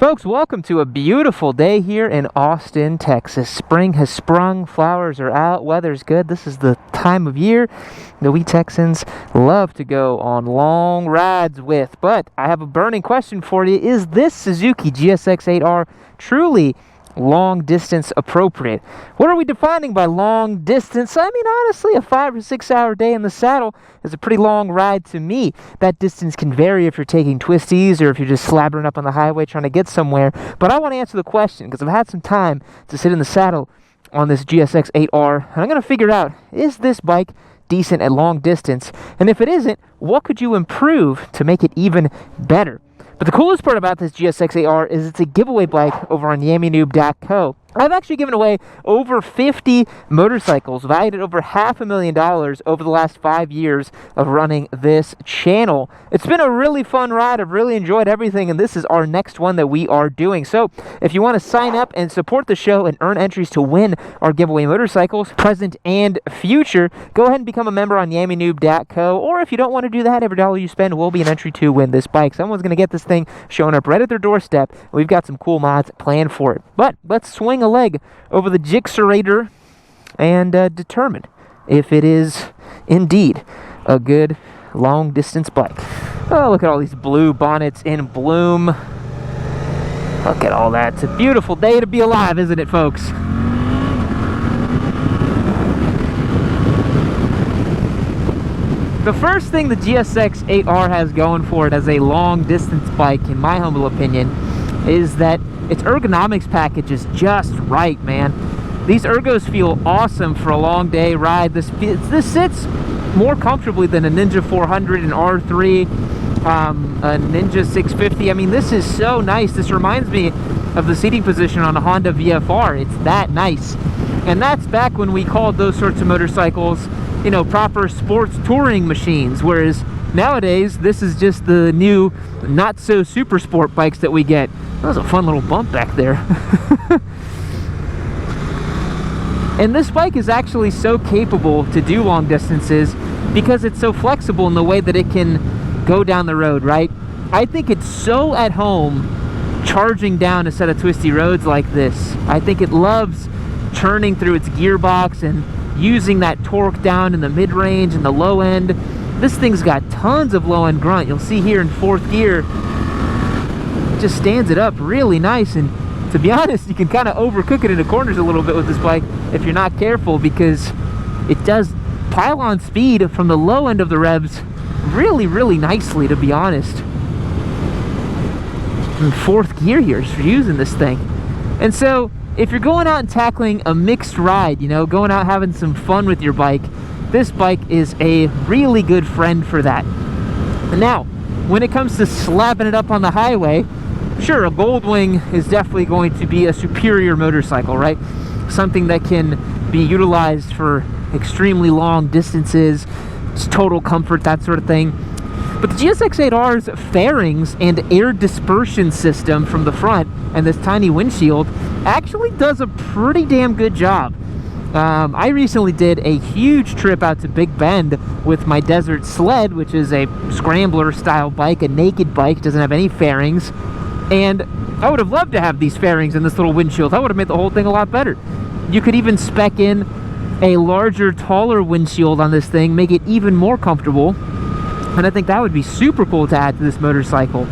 Folks, welcome to a beautiful day here in Austin, Texas. Spring has sprung, flowers are out, weather's good. This is the time of year that we Texans love to go on long rides with. But I have a burning question for you. Is this Suzuki GSX-8R truly long distance appropriate? What are we defining by long distance? I mean, honestly, a 5 or 6 hour day in the saddle is a pretty long ride to me. That distance can vary if you're taking twisties or if you're just slabbering up on the highway trying to get somewhere. But I want to answer the question because I've had some time to sit in the saddle on this GSX-8R, and I'm going to figure out, is this bike decent at long distance? And if it isn't, what could you improve to make it even better? But the coolest part about this GSX-8R is it's a giveaway bike over on yammynoob.co. I've actually given away over 50 motorcycles valued at over $500,000 over the last 5 years of running this channel. It's been a really fun ride. I've really enjoyed everything, and this is our next one that we are doing. So if you want to sign up and support the show and earn entries to win our giveaway motorcycles, present and future, go ahead and become a member on yammynoob.co. Or if you don't want to do that, every dollar you spend will be an entry to win this bike. Someone's going to get this thing showing up right at their doorstep. We've got some cool mods planned for it. But let's swing a leg over the Jixerator and determine if it is indeed a good long distance bike. Oh, look at all these blue bonnets in bloom. Look at all that. It's a beautiful day to be alive, isn't it, folks? The first thing the GSX-8R has going for it as a long distance bike, in my humble opinion, is that its ergonomics package is just right, man. These ergos feel awesome for a long day ride. This sits more comfortably than a Ninja 400, an R3, a Ninja 650. I mean, this is so nice. This reminds me of the seating position on a Honda VFR. It's that nice. And that's back when we called those sorts of motorcycles, you know, proper sports touring machines, whereas nowadays this is just the new not so super sport bikes that we get. That was a fun little bump back there. And this bike is actually so capable to do long distances because it's so flexible in the way that it can go down the road, right? I think it's so at home charging down a set of twisty roads like this. I think it loves churning through its gearbox and using that torque down in the mid-range and the low end. This thing's got tons of low-end grunt. You'll see here in fourth gear, it just stands it up really nice. And to be honest, you can kind of overcook it into corners a little bit with this bike if you're not careful, because it does pile on speed from the low end of the revs really, really nicely, to be honest. In fourth gear here for using this thing. And so if you're going out and tackling a mixed ride, you know, going out having some fun with your bike, this bike is a really good friend for that. Now, when it comes to slapping it up on the highway, sure, a Goldwing is definitely going to be a superior motorcycle, right? Something that can be utilized for extremely long distances, just total comfort, that sort of thing. But the GSX-8R's fairings and air dispersion system from the front and this tiny windshield actually does a pretty damn good job. I recently did a huge trip out to Big Bend with my Desert Sled, which is a scrambler style bike, a naked bike, doesn't have any fairings. And I would have loved to have these fairings and this little windshield. That would have made the whole thing a lot better. You could even spec in a larger, taller windshield on this thing, make it even more comfortable. And I think that would be super cool to add to this motorcycle.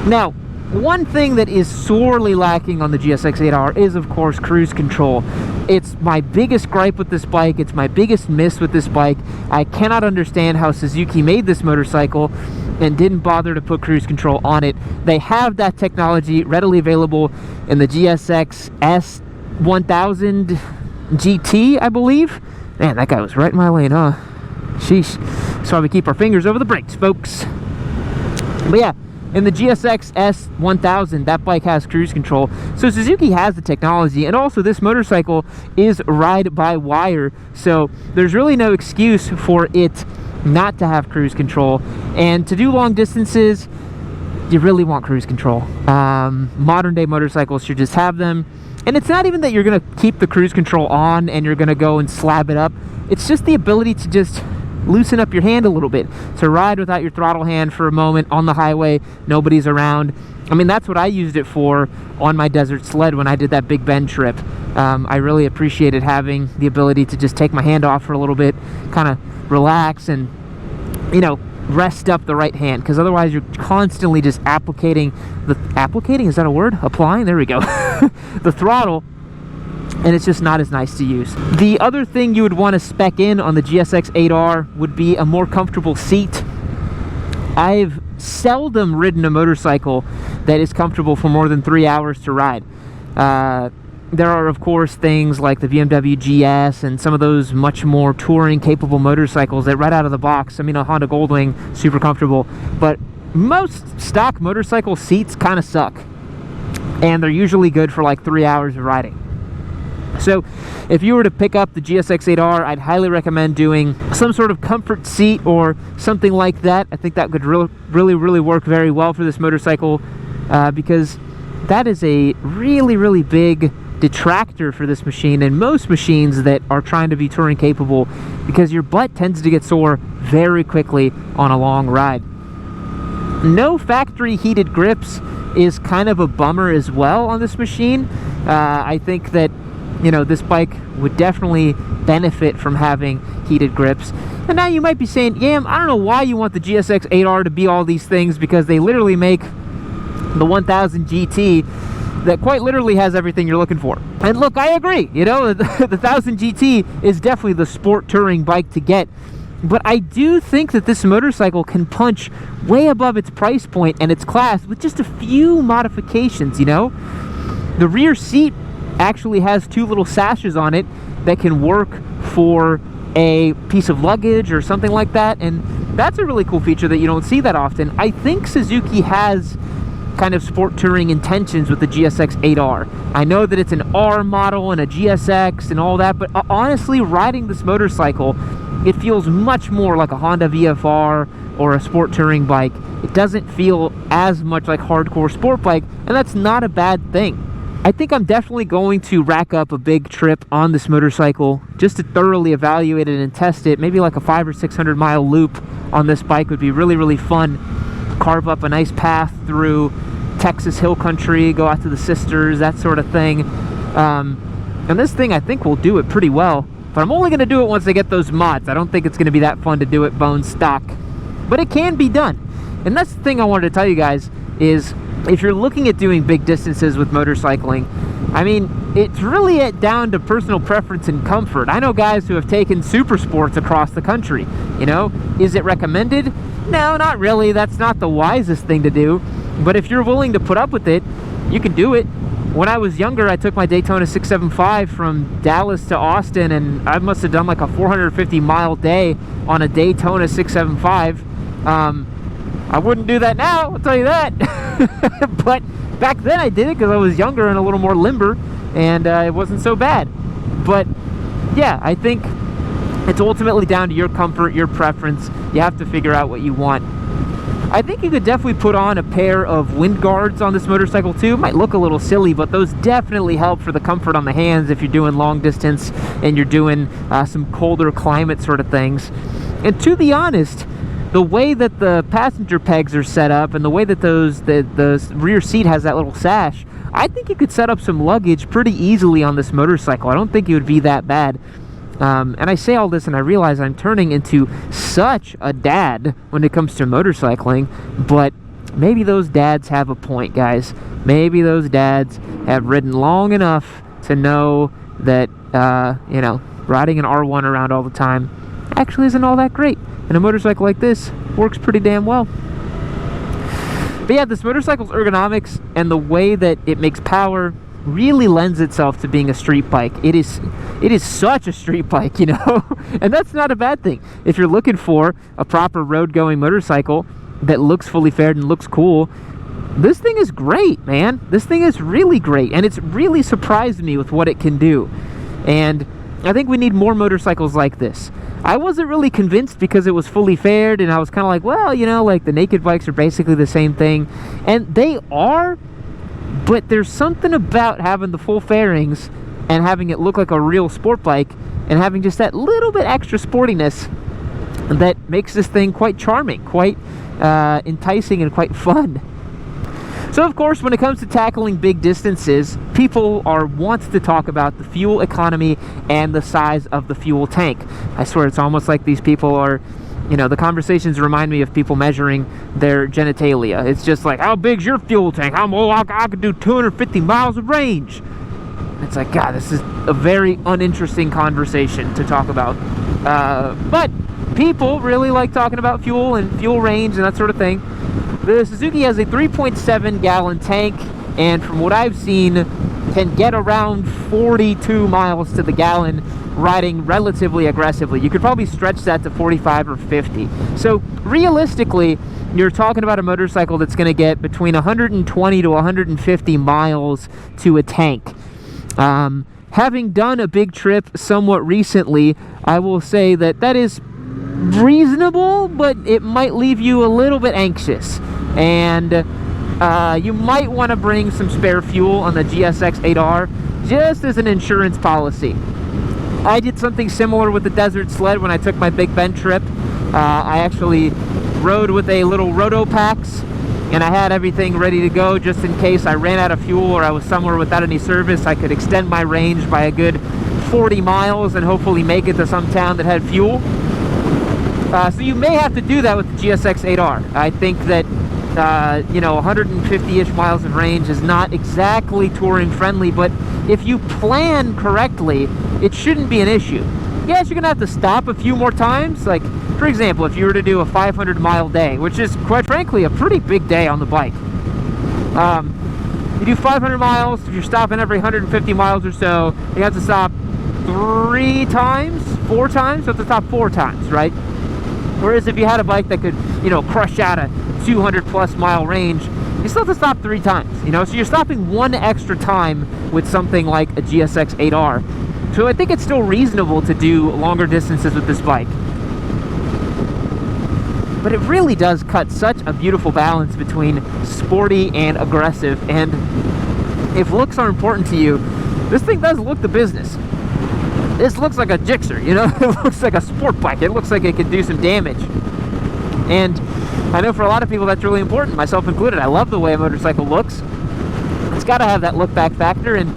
Now, one thing that is sorely lacking on the GSX-8R is, of course, cruise control. It's my biggest gripe with this bike. It's my biggest miss with this bike. I cannot understand how Suzuki made this motorcycle and didn't bother to put cruise control on it. They have that technology readily available in the GSX-1000 GT, I believe. Man, that guy was right in my lane, huh? Sheesh. That's why we keep our fingers over the brakes, folks. But yeah, in the GSX S1000, that bike has cruise control. So Suzuki has the technology, and also this motorcycle is ride-by-wire, so there's really no excuse for it not to have cruise control. And to do long distances, you really want cruise control. Modern day motorcycles should just have them. And it's not even that you're going to keep the cruise control on and you're going to go and slab it up. It's just the ability to just loosen up your hand a little bit, to ride without your throttle hand for a moment on the highway, nobody's around. I mean, that's what I used it for on my desert sled when I did that Big Bend trip. I really appreciated having the ability to just take my hand off for a little bit, kind of relax and, you know, rest up the right hand, because otherwise you're constantly just applying, is that a word? Applying? There we go. The throttle, and it's just not as nice to use. The other thing you would want to spec in on the GSX-8R would be a more comfortable seat. I've seldom ridden a motorcycle that is comfortable for more than 3 hours to ride. There are, of course, things like the BMW GS and some of those much more touring-capable motorcycles that right out of the box, I mean, a Honda Goldwing, super comfortable. But most stock motorcycle seats kind of suck. And they're usually good for like 3 hours of riding. So if you were to pick up the GSX-8R, I'd highly recommend doing some sort of comfort seat or something like that. I think that could really work very well for this motorcycle, because that is a really big detractor for this machine and most machines that are trying to be touring capable, because your butt tends to get sore very quickly on a long ride. No factory heated grips is kind of a bummer as well on this machine. I think that, you know, this bike would definitely benefit from having heated grips. And now you might be saying, Yam, I don't know why you want the GSX-8R to be all these things, because they literally make the 1000 GT that quite literally has everything you're looking for. And look, I agree, you know, the 1000 GT is definitely the sport touring bike to get. But I do think that this motorcycle can punch way above its price point and its class with just a few modifications, you know? The rear seat actually has two little sashes on it that can work for a piece of luggage or something like that, and that's a really cool feature that you don't see that often. I think Suzuki has kind of sport touring intentions with the GSX-8R. I know that it's an R model and a GSX and all that, but honestly, riding this motorcycle, it feels much more like a Honda VFR or a sport touring bike. It doesn't feel as much like hardcore sport bike, and that's not a bad thing. I think I'm definitely going to rack up a big trip on this motorcycle just to thoroughly evaluate it and test it. Maybe like a 500 or 600 mile loop on this bike would be really fun. Carve up a nice path through Texas hill country, go out to the Sisters, that sort of thing. And this thing I think will do it pretty well, but I'm only going to do it once I get those mods. I don't think it's going to be that fun to do it bone stock, but it can be done. And that's the thing I wanted to tell you guys is, if you're looking at doing big distances with motorcycling, I mean, it's really down to personal preference and comfort. I know guys who have taken super sports across the country, you know. Is it recommended? No, not really. That's not the wisest thing to do. But if you're willing to put up with it, you can do it. When I was younger, I took my Daytona 675 from Dallas to Austin, and I must have done like a 450 mile day on a Daytona 675. I wouldn't do that now, I'll tell you that. But back then I did it because I was younger and a little more limber, and it wasn't so bad. But yeah, I think it's ultimately down to your comfort, your preference. You have to figure out what you want. I think you could definitely put on a pair of wind guards on this motorcycle too. It might look a little silly, but those definitely help for the comfort on the hands if you're doing long distance and you're doing some colder climate sort of things. And to be honest, the way that the passenger pegs are set up and the way that the rear seat has that little sash, I think you could set up some luggage pretty easily on this motorcycle. I don't think it would be that bad. And I say all this and I realize I'm turning into such a dad when it comes to motorcycling, but maybe those dads have a point, guys. Maybe those dads have ridden long enough to know that, you know, riding an R1 around all the time actually isn't all that great. And a motorcycle like this works pretty damn well. But yeah, this motorcycle's ergonomics and the way that it makes power really lends itself to being a street bike. It is such a street bike, you know. And that's not a bad thing. If you're looking for a proper road-going motorcycle that looks fully fared and looks cool, this thing is great, man. This thing is really great, and it's really surprised me with what it can do. And I think we need more motorcycles like this. I wasn't really convinced because it was fully fared, and I was kind of like, well, you know, like the naked bikes are basically the same thing. And they are, but there's something about having the full fairings and having it look like a real sport bike and having just that little bit extra sportiness that makes this thing quite charming, quite enticing, and quite fun. So of course, when it comes to tackling big distances, people want to talk about the fuel economy and the size of the fuel tank. I swear, it's almost like these people are, the conversations remind me of people measuring their genitalia. It's just like, how big's your fuel tank? I could do 250 miles of range. It's like, God, this is a very uninteresting conversation to talk about. But people really like talking about fuel and fuel range and that sort of thing. The Suzuki has a 3.7 gallon tank, and from what I've seen, can get around 42 miles to the gallon riding relatively aggressively. You could probably stretch that to 45 or 50. So realistically, you're talking about a motorcycle that's going to get between 120 to 150 miles to a tank. Having done a big trip somewhat recently, I will say that is reasonable, but it might leave you a little bit anxious. And you might want to bring some spare fuel on the GSX-8R just as an insurance policy. I did something similar with the Desert Sled when I took my Big Bend trip. I actually rode with a little Rotopax, and I had everything ready to go just in case I ran out of fuel or I was somewhere without any service. I could extend my range by a good 40 miles and hopefully make it to some town that had fuel. So you may have to do that with the GSX-8R. I think that 150-ish miles of range is not exactly touring friendly, but if you plan correctly, it shouldn't be an issue. Yes, you're gonna have to stop a few more times. Like, for example, if you were to do a 500-mile day, which is quite frankly a pretty big day on the bike. You do 500 miles, if you're stopping every 150 miles or so, you have to stop 3 times, 4 times, so you have to stop 4 times, right? Whereas if you had a bike that could, crush out a 200 plus mile range, you still have to stop 3 times, so you're stopping 1 extra time with something like a GSX-8R. So I think it's still reasonable to do longer distances with this bike. But it really does cut such a beautiful balance between sporty and aggressive, and if looks are important to you, this thing does look the business. This looks like a Gixxer, it looks like a sport bike. It looks like it could do some damage. And I know for a lot of people that's really important, myself included. I love the way a motorcycle looks. It's got to have that look back factor, and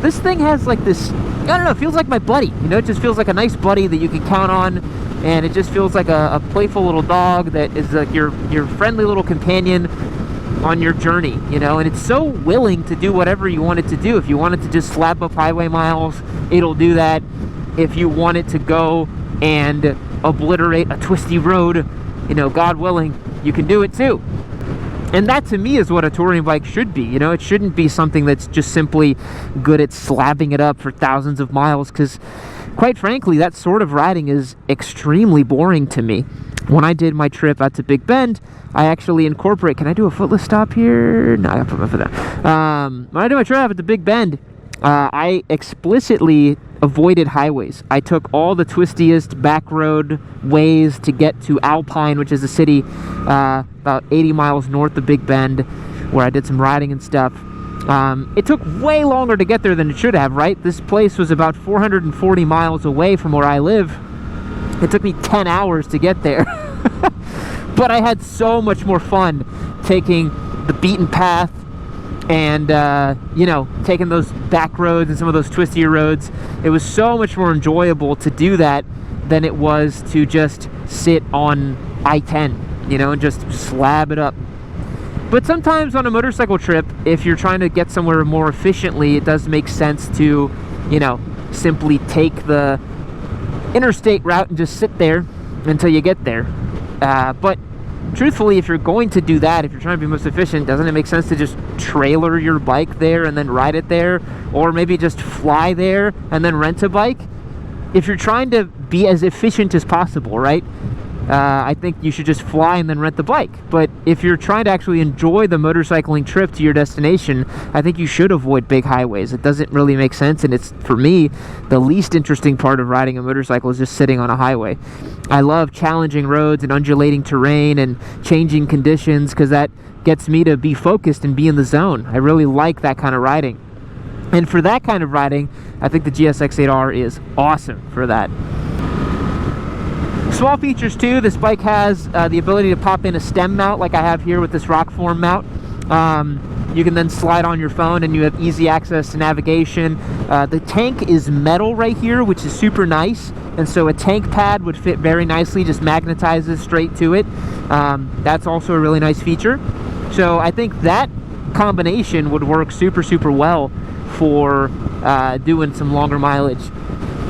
this thing has like this, I don't know, it feels like my buddy. It just feels like a nice buddy that you can count on, and it just feels like a playful little dog that is like your friendly little companion on your journey, and it's so willing to do whatever you want it to do. If you want it to just slap up highway miles, it'll do that. If you want it to go and obliterate a twisty road, God willing, you can do it too. And that to me is what a touring bike should be. It shouldn't be something that's just simply good at slapping it up for thousands of miles, because quite frankly, that sort of riding is extremely boring to me. When I did my trip out to Big Bend, I actually incorporate, can I do a footless stop here? No, I gotta put my foot down. When I did my trip out to Big Bend, I explicitly avoided highways. I took all the twistiest back road ways to get to Alpine, which is a city about 80 miles north of Big Bend, where I did some riding and stuff. It took way longer to get there than it should have, right? This place was about 440 miles away from where I live. It took me 10 hours to get there. But I had so much more fun taking the beaten path and, taking those back roads and some of those twistier roads. It was so much more enjoyable to do that than it was to just sit on I-10, and just slab it up. But sometimes on a motorcycle trip, if you're trying to get somewhere more efficiently, it does make sense to, simply take the interstate route and just sit there until you get there. But truthfully, if you're going to do that, if you're trying to be most efficient, doesn't it make sense to just trailer your bike there and then ride it there? Or maybe just fly there and then rent a bike? If you're trying to be as efficient as possible, right? I think you should just fly and then rent the bike. But if you're trying to actually enjoy the motorcycling trip to your destination, I think you should avoid big highways. It doesn't really make sense, and it's, for me, the least interesting part of riding a motorcycle is just sitting on a highway. I love challenging roads and undulating terrain and changing conditions, because that gets me to be focused and be in the zone. I really like that kind of riding. And for that kind of riding, I think the GSX-8R is awesome for that. Small features too, this bike has the ability to pop in a stem mount like I have here with this rock form mount. You can then slide on your phone and you have easy access to navigation. The tank is metal right here, which is super nice, and so a tank pad would fit very nicely, just magnetizes straight to it. That's also a really nice feature. So I think that combination would work super well for doing some longer mileage.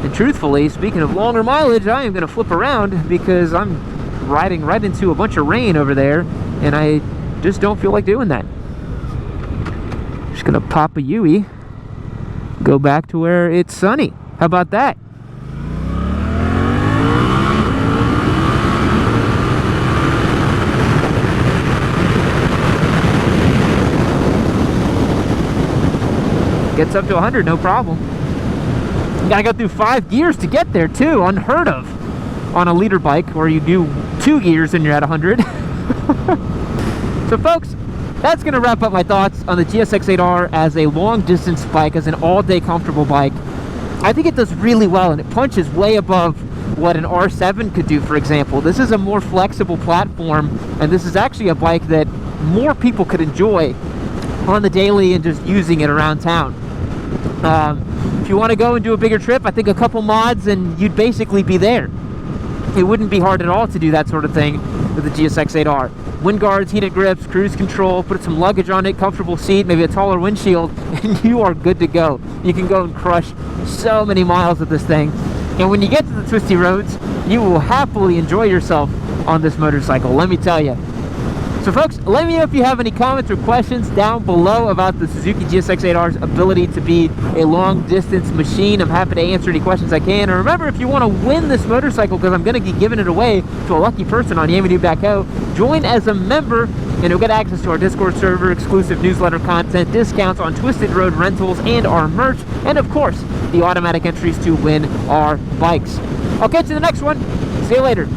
And truthfully, speaking of longer mileage, I am going to flip around because I'm riding right into a bunch of rain over there, and I just don't feel like doing that. Just gonna pop a U-ey, go back to where it's sunny. How about that? Gets up to 100, no problem. You gotta go through 5 gears to get there too, unheard of on a liter bike, where you do 2 gears and you're at 100. So folks, that's going to wrap up my thoughts on the GSX-8R as a long-distance bike, as an all-day comfortable bike. I think it does really well, and it punches way above what an R7 could do, for example. This is a more flexible platform, and this is actually a bike that more people could enjoy on the daily and just using it around town. If you want to go and do a bigger trip, I think a couple mods and you'd basically be there. It wouldn't be hard at all to do that sort of thing with the GSX-8R. Wind guards, heated grips, cruise control, put some luggage on it, comfortable seat, maybe a taller windshield, and you are good to go. You can go and crush so many miles with this thing. And when you get to the twisty roads, you will happily enjoy yourself on this motorcycle, let me tell you. So folks, let me know if you have any comments or questions down below about the Suzuki GSX-8R's ability to be a long-distance machine. I'm happy to answer any questions I can. And remember, if you want to win this motorcycle, because I'm going to be giving it away to a lucky person on Yamadoo.co, join as a member and you'll get access to our Discord server, exclusive newsletter content, discounts on Twisted Road rentals and our merch, and of course, the automatic entries to win our bikes. I'll catch you in the next one. See you later.